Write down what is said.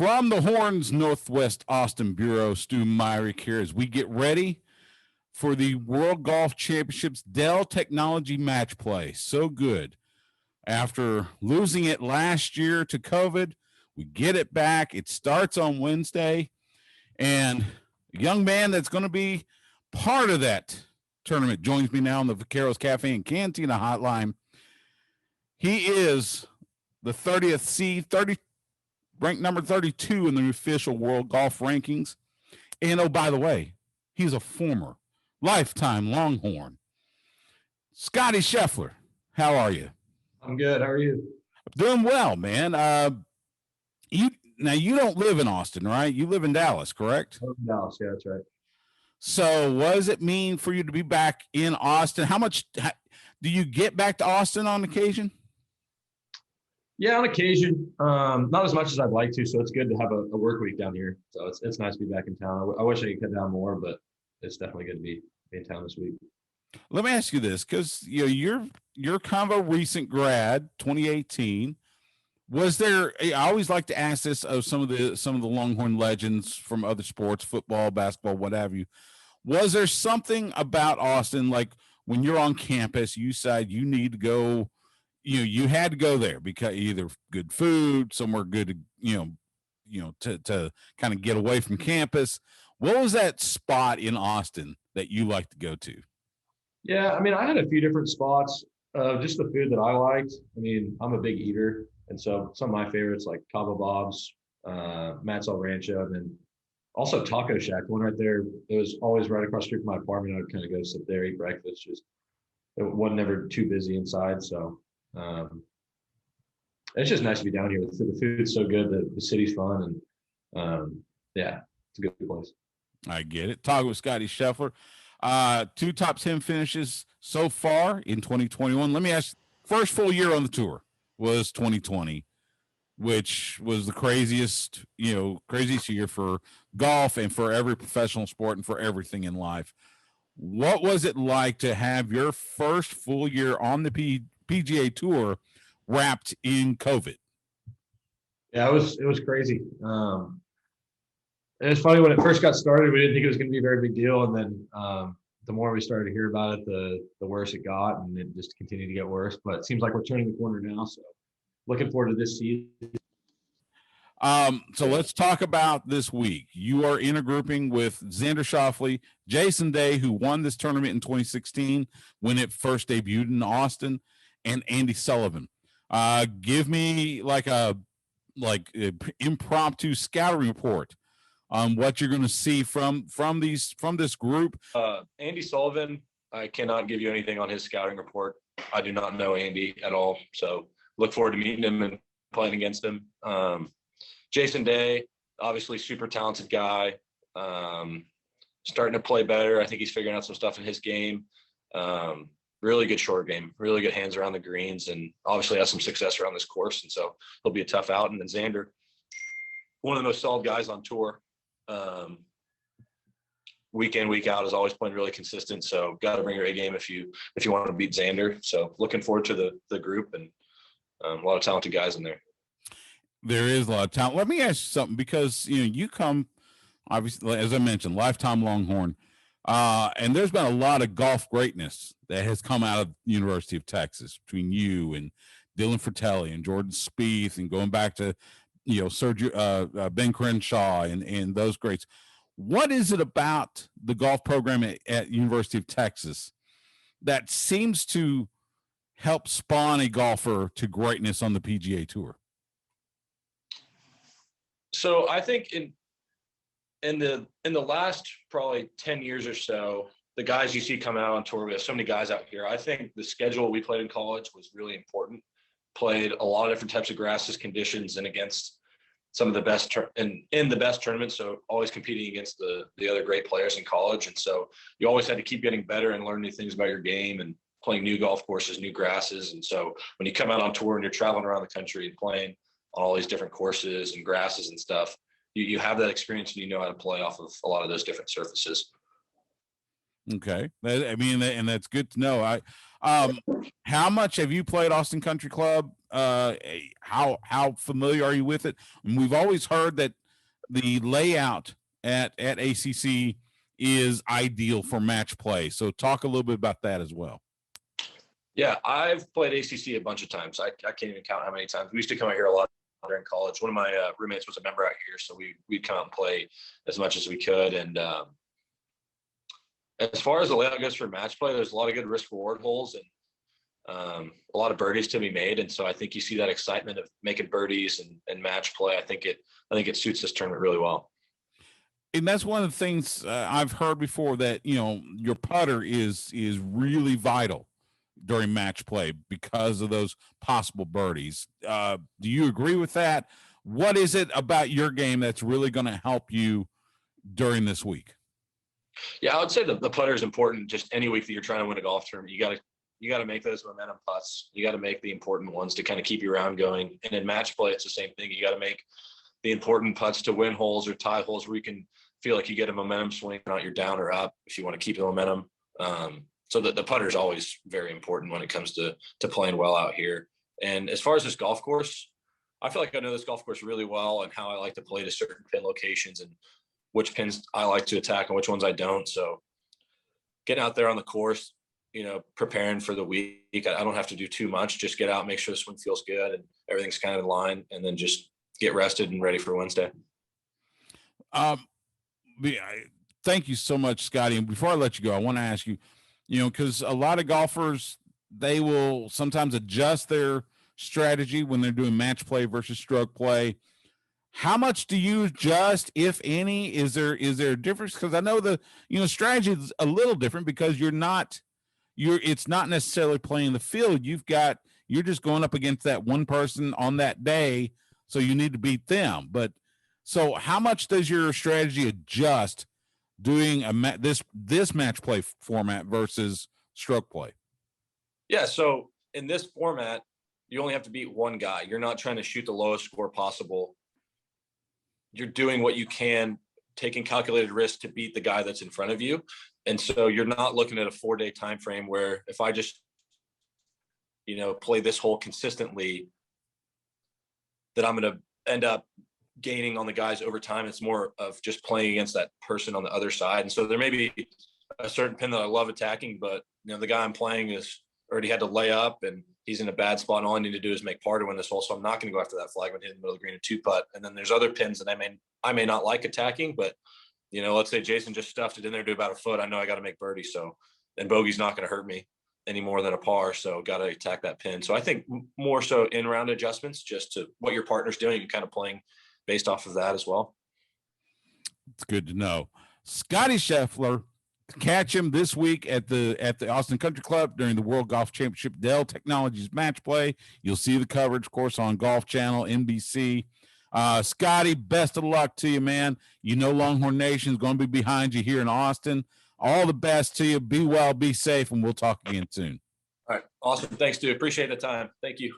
From the Horns Northwest Austin Bureau, Stu Myrick here as we get ready for the World Golf Championships Dell Technology Match play. So good. After losing it last year to COVID, we get it back. It starts on Wednesday, and a young man that's going to be part of that tournament joins me now on the Vaqueros Cafe and Cantina hotline. He is the 30th seed, ranked number 32 in the official world golf rankings. And oh, by the way, he's a former Lifetime Longhorn. Scottie Scheffler, how are you? I'm good. How are you? Doing well, man. You don't live in Austin, right? You live in Dallas, correct? I live in Dallas, yeah, that's right. So what does it mean for you to be back in Austin? How do you get back to Austin on occasion? Yeah, on occasion. Not as much as I'd like to, so it's good to have a work week down here. So it's nice to be back in town. I wish I could cut down more, but it's definitely good to be in town this week. Let me ask you this, because you're kind of a recent grad, 2018. Was there? I always like to ask this of some of the Longhorn legends from other sports, football, basketball, what have you. Was there something about Austin, like when you're on campus, you decide you need to go? You had to go there because either good food, somewhere good to kind of get away from campus. What was that spot in Austin that you like to go to? Yeah, I mean, I had a few different spots. Just the food that I liked. I mean, I'm a big eater, and so some of my favorites like Cabo Bob's, Matt's El Rancho, and then also Taco Shack, one right there. It was always right across the street from my apartment. I would kind of go sit there, eat breakfast. Just it wasn't ever too busy inside, so it's just nice to be down here. The food's so good, the city's fun, and yeah, it's a good place. I get it. Talking with Scottie Scheffler. 2 top 10 finishes so far in 2021. Let me ask, first full year on the tour was 2020, which was the craziest year for golf and for every professional sport and for everything in life. What was it like to have your first full year on the PGA Tour wrapped in COVID? Yeah, it was crazy. It's funny, when it first got started, we didn't think it was going to be a very big deal, and then the more we started to hear about it, the worse it got, and it just continued to get worse. But it seems like we're turning the corner now, so looking forward to this season. So let's talk about this week. You are intergrouping with Xander Schauffele, Jason Day, who won this tournament in 2016 when it first debuted in Austin, and Andy Sullivan. Give me like a impromptu scouting report on what you're going to see from this group. Andy Sullivan, I cannot give you anything on his scouting report. I do not know Andy at all, so look forward to meeting him and playing against him. Jason Day, obviously super talented guy, starting to play better. I think he's figuring out some stuff in his game. Really good short game, really good hands around the greens, and obviously has some success around this course, and so he'll be a tough out. And then Xander, one of the most solid guys on tour. Week in, week out is always playing really consistent. So got to bring your A game if you want to beat Xander. So looking forward to the group, and a lot of talented guys in there. There is a lot of talent. Let me ask you something, because you come, obviously, as I mentioned, Lifetime Longhorn, and there's been a lot of golf greatness that has come out of the University of Texas between you and Dylan Fratelli and Jordan Spieth, and going back to Sergio, Ben Crenshaw and those greats. What is it about the golf program at University of Texas that seems to help spawn a golfer to greatness on the PGA Tour? So I think in the last probably 10 years or so, the guys you see coming out on tour, we have so many guys out here. I think the schedule we played in college was really important. Played a lot of different types of grasses, conditions, and against some of the best in the best tournaments. So always competing against the other great players in college. And so you always had to keep getting better and learn new things about your game and playing new golf courses, new grasses. And so when you come out on tour and you're traveling around the country and playing on all these different courses and grasses and stuff, you have that experience, and you know how to play off of a lot of those different surfaces. Okay. I mean, and that's good to know. How much have you played Austin Country Club? How familiar are you with it? And we've always heard that the layout at ACC is ideal for match play. So talk a little bit about that as well. Yeah, I've played ACC a bunch of times. I can't even count how many times. We used to come out here a lot during college. One of my roommates was a member out here, so we'd come out and play as much as we could. And as far as the layout goes for match play, there's a lot of good risk reward holes and a lot of birdies to be made. And so I think you see that excitement of making birdies and match play. I think it suits this tournament really well. And that's one of the things I've heard before, that, you know, your putter is really vital during match play because of those possible birdies. Do you agree with that? What is it about your game that's really going to help you during this week? Yeah, I would say the putter is important just any week that you're trying to win a golf tournament. You got to make those momentum putts. You got to make the important ones to kind of keep your round going. And in match play, it's the same thing. You got to make the important putts to win holes or tie holes where you can feel like you get a momentum swing, not you're down or up if you want to keep the momentum. So the putter is always very important when it comes to playing well out here. And as far as this golf course, I feel like I know this golf course really well and how I like to play to certain pin locations and which pins I like to attack and which ones I don't. So getting out there on the course, you know, preparing for the week, I don't have to do too much. Just get out, make sure the swing feels good and everything's kind of in line, and then just get rested and ready for Wednesday. Thank you so much, Scottie. And before I let you go, I want to ask you, you know, because a lot of golfers, they will sometimes adjust their strategy when they're doing match play versus stroke play. How much do you adjust, if any? Is there a difference? Because I know strategy is a little different because it's not necessarily playing the field. You're just going up against that one person on that day, so you need to beat them. But so how much does your strategy adjust doing this match play format versus stroke play? Yeah, so in this format, you only have to beat one guy. You're not trying to shoot the lowest score possible. You're doing what you can, taking calculated risks to beat the guy that's in front of you. And so you're not looking at a 4-day time frame where if I just, you know, play this hole consistently, that I'm going to end up gaining on the guys over time. It's more of just playing against that person on the other side. And so there may be a certain pin that I love attacking, but you know, the guy I'm playing is already had to lay up and he's in a bad spot, and all I need to do is make par to win this hole. So I'm not going to go after that flag when hitting the middle of the green and 2-putt. And then there's other pins that I may not like attacking, but you know, let's say Jason just stuffed it in there to about a foot. I know I got to make birdie. So, and bogey's not going to hurt me any more than a par. So got to attack that pin. So I think more so in round adjustments, just to what your partner's doing, you're kind of playing based off of that as well. It's good to know. Scottie Scheffler, catch him this week at the Austin Country Club during the World Golf Championship Dell Technologies Match Play. You'll see the coverage, of course, on Golf Channel, NBC. Scottie, best of luck to you, man. You know Longhorn Nation is going to be behind you here in Austin. All the best to you. Be well, be safe, and we'll talk again soon. All right. Awesome. Thanks, dude. Appreciate the time. Thank you.